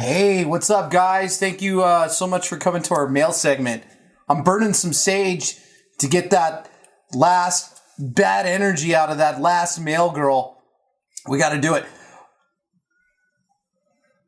Hey, what's up, guys? Thank you so much for coming to our mail segment. I'm burning some sage to get that last bad energy out of that last mail girl. We got to do it.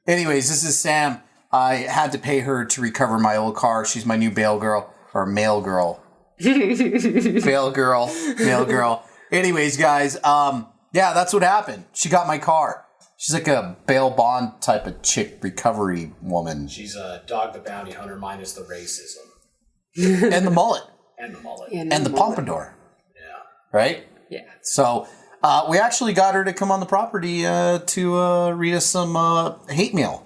Anyways, this is Sam. I had to pay her to recover my old car. She's my new bail girl, or mail girl. Bail girl, mail girl. Anyways, guys, yeah, that's what happened. She got my car. She's like a bail bond type of chick recovery woman. She's a Dog the Bounty Hunter minus the racism. And the mullet. And the mullet. And the pompadour. Yeah. Right? Yeah. So we actually got her to come on the property to read us some hate mail.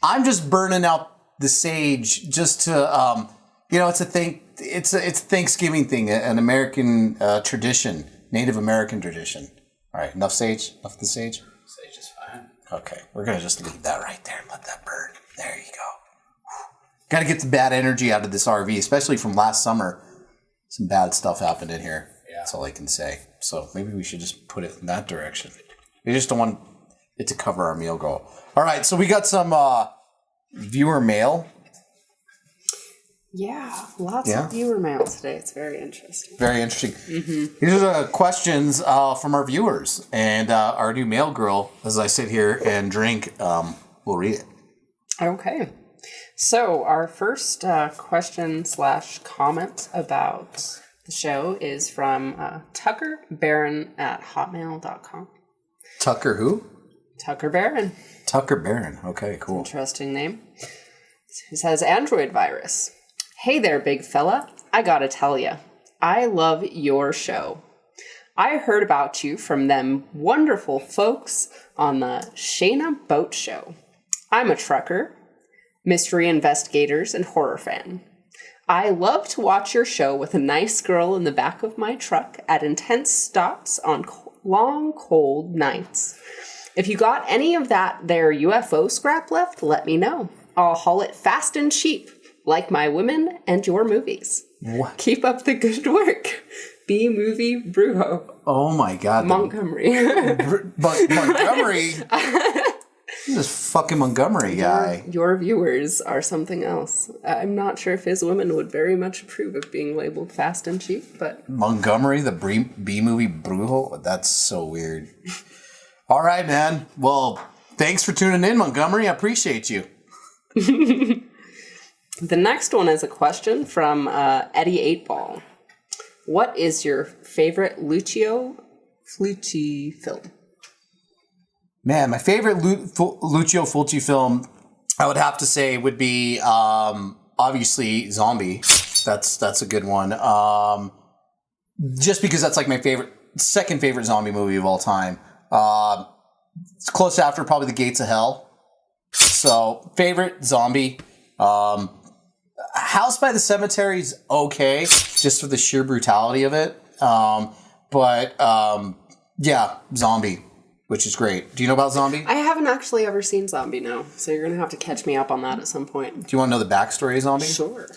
I'm just burning out the sage just to, it's a Thanksgiving thing, an American tradition, Native American tradition. All right, enough sage? Enough of the sage? Sage is fine. Okay, we're going to just leave that right there and let that burn. There you go. Got to get the bad energy out of this RV, especially from last summer. Some bad stuff happened in here. Yeah. That's all I can say. So maybe we should just put it in that direction. We just don't want it to cover our meal goal. All right, so we got some viewer mail. Yeah, lots of viewer mail today. It's very interesting. Very interesting. Mm-hmm. These are the questions from our viewers. And our new mail girl, as I sit here and drink, will read it. Okay. So our first question/comment about the show is from Tucker Barron at hotmail.com. Tucker who? Tucker Barron. Tucker Barron. Okay, cool. Interesting name. He says, AndroidVirus. Hey there, big fella. I gotta tell ya, I love your show. I heard about you from them wonderful folks on the Shayna Boat Show. I'm a trucker, mystery investigators, and horror fan. I love to watch your show with a nice girl in the back of my truck at intense stops on long, cold nights. If you got any of that there UFO scrap left, let me know. I'll haul it fast and cheap, like my women and your movies. What? Keep up the good work. B-movie Brujo. Oh my God. Montgomery. Montgomery? This fucking Montgomery guy. Your viewers are something else. I'm not sure if his women would very much approve of being labeled fast and cheap, but... Montgomery, the B-movie Brujo? That's so weird. All right, man. Well, thanks for tuning in, Montgomery. I appreciate you. The next one is a question from Eddie 8ball. What is your favorite Lucio Fulci film? Man, my favorite Lucio Fulci film, I would have to say, would be obviously Zombie. That's a good one. Just because that's like my second favorite zombie movie of all time. It's close after probably The Gates of Hell. So favorite zombie. House by the Cemetery's okay, just for the sheer brutality of it. Yeah, Zombie, which is great. Do you know about Zombie? I haven't actually ever seen Zombie, no. So you're going to have to catch me up on that at some point. Do you want to know the backstory of Zombie? Sure.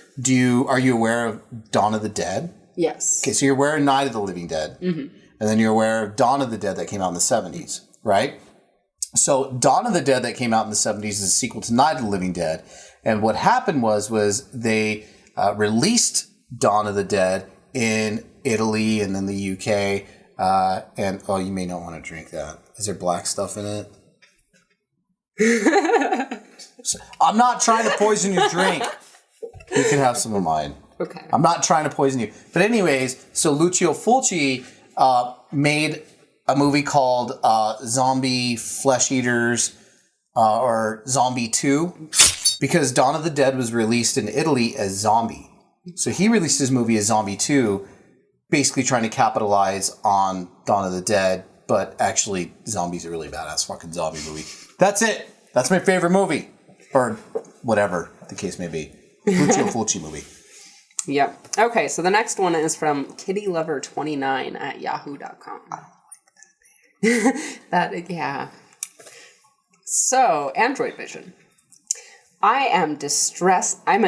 Are you aware of Dawn of the Dead? Yes. Okay, so you're aware of Night of the Living Dead. Mm-hmm. And then you're aware of Dawn of the Dead that came out in the 70s, right? So Dawn of the Dead that came out in the 70s is a sequel to Night of the Living Dead. And what happened was they released Dawn of the Dead in Italy and then the UK. You may not want to drink that. Is there black stuff in it? So, I'm not trying to poison your drink. You can have some of mine. Okay. I'm not trying to poison you. But anyways, so Lucio Fulci made a movie called Zombie Flesh Eaters or Zombie 2 because Dawn of the Dead was released in Italy as Zombie. So he released his movie as Zombie 2, basically trying to capitalize on Dawn of the Dead, but actually Zombie's a really badass fucking zombie movie. That's it. That's my favorite movie. Or whatever the case may be. Lucio Fulci movie. Yep. Okay, so the next one is from kittylover29 at yahoo.com. I don't like that. Yeah. So, AndroidVision. I'm a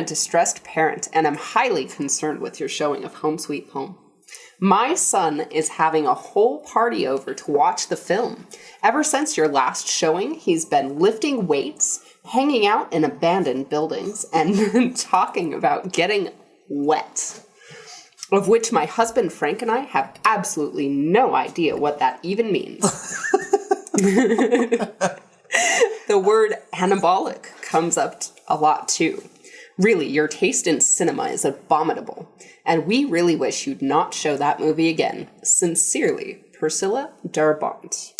distressed parent and am highly concerned with your showing of Home Sweet Home. My son is having a whole party over to watch the film. Ever since your last showing, he's been lifting weights, hanging out in abandoned buildings and talking about getting wet. Of which my husband Frank and I have absolutely no idea what that even means. The word anabolic comes up a lot too. Really, your taste in cinema is abominable, and we really wish you'd not show that movie again. Sincerely, Priscilla Darbont.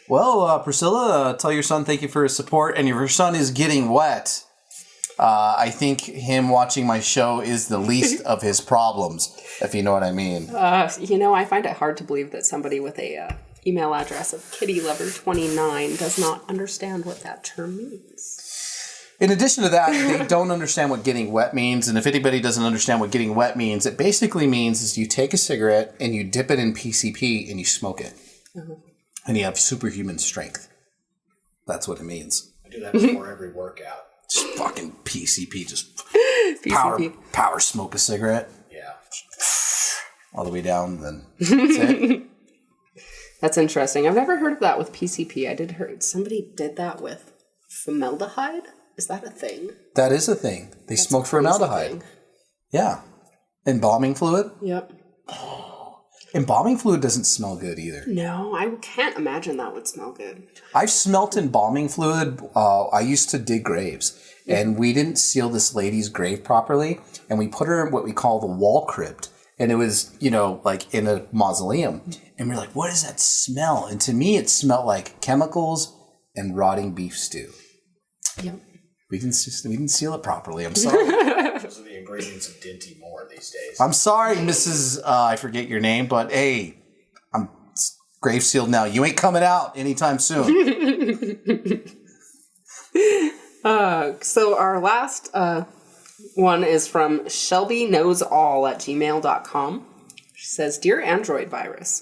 Well, Priscilla, tell your son thank you for his support, and if your son is getting wet, I think him watching my show is the least of his problems, if you know what I mean. I find it hard to believe that somebody with a email address of kittylover29 does not understand what that term means. In addition to that, they don't understand what getting wet means, and if anybody doesn't understand what getting wet means, it basically means is you take a cigarette and you dip it in PCP and you smoke it. Mm-hmm. And you have superhuman strength. That's what it means. I do that before every workout. Just fucking PCP, just PCP. power smoke a cigarette. Yeah. All the way down, then that's it. That's interesting. I've never heard of that with PCP. I did hear somebody did that with formaldehyde. Is that a thing? That is a thing. They smoke formaldehyde. Thing. Yeah. Embalming fluid? Yep. Embalming fluid doesn't smell good either. No, I can't imagine that would smell good. I've smelt embalming fluid. I used to dig graves, and we didn't seal this lady's grave properly, and we put her in what we call the wall crypt, and it was, like in a mausoleum, and we're like, what does that smell? And to me, it smelled like chemicals and rotting beef stew. Yep. We didn't seal it properly. I'm sorry. Those are the ingredients of Dinty Moore these days. I'm sorry, Mrs. I forget your name, but hey, I'm grave sealed now. You ain't coming out anytime soon. So our last one is from shelbyknowsall@gmail.com. She says, Dear AndroidVirus,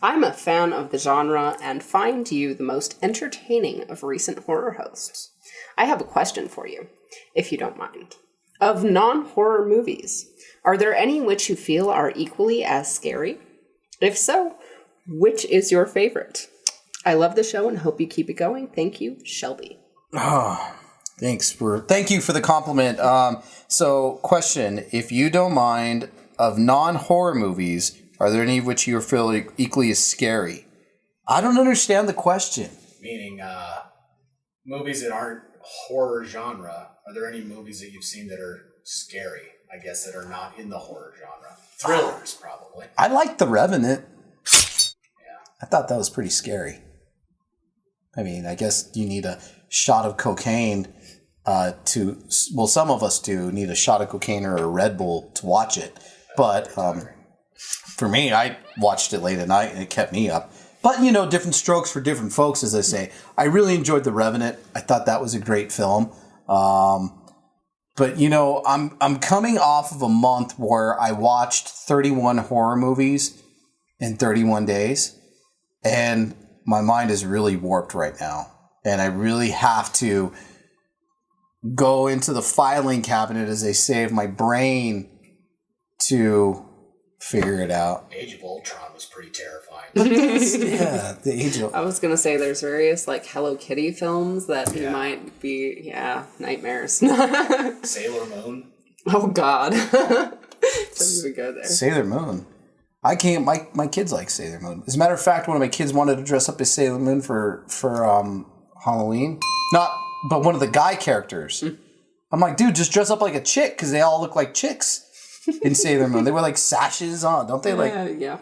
I'm a fan of the genre and find you the most entertaining of recent horror hosts. I have a question for you, if you don't mind. Of non-horror movies, are there any which you feel are equally as scary? If so, which is your favorite? I love the show and hope you keep it going. Thank you, Shelby. Oh, thanks. Thank you for the compliment. So, question, if you don't mind, of non-horror movies, are there any of which you feel equally as scary? I don't understand the question. Meaning, movies that aren't horror genre. Are there any movies that you've seen that are scary? I guess that are not in the horror genre. Thrillers, probably. I liked The Revenant. Yeah. I thought that was pretty scary. I mean, I guess you need a shot of cocaine some of us do need a shot of cocaine or a Red Bull to watch it. But for me, I watched it late at night and it kept me up. But, different strokes for different folks, as I say. I really enjoyed The Revenant. I thought that was a great film. But, I'm coming off of a month where I watched 31 horror movies in 31 days. And my mind is really warped right now. And I really have to go into the filing cabinet, as they say, of my brain to figure it out. Age of Ultron was pretty terrifying. Yeah, the Age of... I was going to say there's various Hello Kitty films that you might be, nightmares. Sailor Moon. Oh, God. Doesn't even go there. Sailor Moon. I can't... My kids like Sailor Moon. As a matter of fact, one of my kids wanted to dress up as Sailor Moon for Halloween. But one of the guy characters. I'm like, dude, just dress up like a chick, because they all look like chicks in Sailor Moon. They wear sashes on, don't they? Yeah.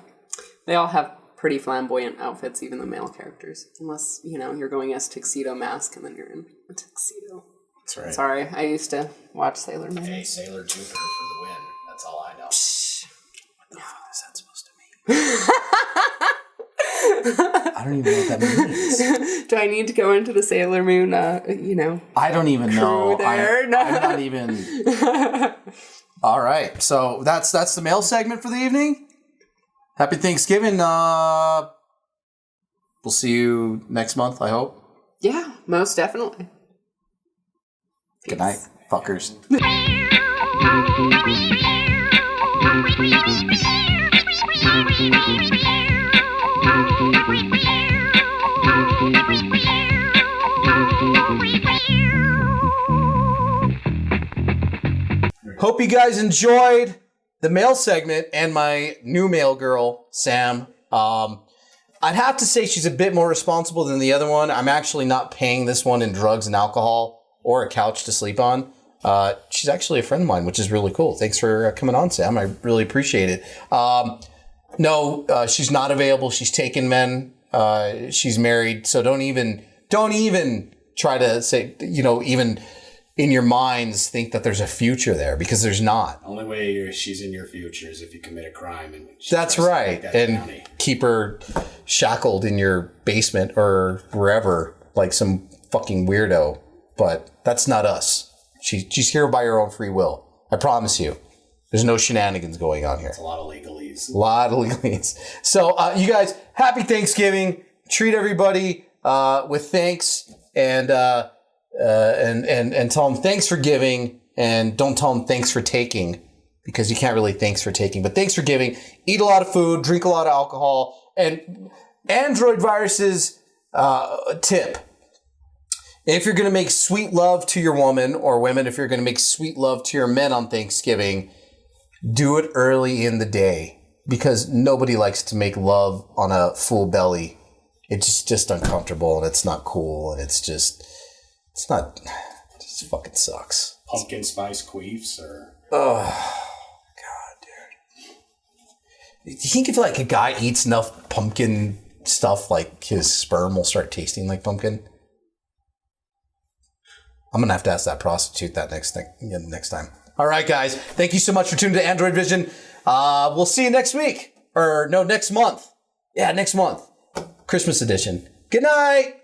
They all have pretty flamboyant outfits, even the male characters. Unless, you're going as Tuxedo Mask and then you're in a tuxedo. That's right. Sorry, I used to watch Sailor Moon. Hey, Sailor Jupiter for the win. That's all I know. What the fuck is that supposed to mean? I don't even know what that means. Do I need to go into the Sailor Moon, I don't even know. There? I'm not even... All right, so that's the mail segment for the evening. Happy Thanksgiving. We'll see you next month, I hope. Yeah, most definitely. Good night, fuckers. Peace. you guys enjoyed the mail segment and my new mail girl, Sam. I'd have to say she's a bit more responsible than the other one. I'm actually not paying this one in drugs and alcohol or a couch to sleep on. She's actually a friend of mine, which is really cool. Thanks for coming on, Sam. I really appreciate it. No, she's not available. She's taken men. She's married. So don't even try to say, even in your minds think that there's a future there, because there's not. Only way she's in your future is if you commit a crime. And that's right. That and bounty. Keep her shackled in your basement or wherever, like some fucking weirdo. But that's not us. She's here by her own free will. I promise you. There's no shenanigans going on here. It's a lot of legalese. A lot of legalese. So, you guys, happy Thanksgiving. Treat everybody with thanks, and tell them thanks for giving, and don't tell them thanks for taking, because you can't really thanks for taking, but thanks for giving. Eat a lot of food, drink a lot of alcohol, and AndroidVirus's tip. If you're going to make sweet love to your woman, or women, if you're going to make sweet love to your men on Thanksgiving, do it early in the day, because nobody likes to make love on a full belly. It's just uncomfortable, and it's not cool, and it just fucking sucks. Pumpkin spice queefs, or... Oh, God, dude. Do you think if, like, a guy eats enough pumpkin stuff, like, his sperm will start tasting like pumpkin? I'm going to have to ask that prostitute that next time. All right, guys. Thank you so much for tuning to AndroidVision. We'll see you next week. Or, no, next month. Yeah, next month. Christmas edition. Good night.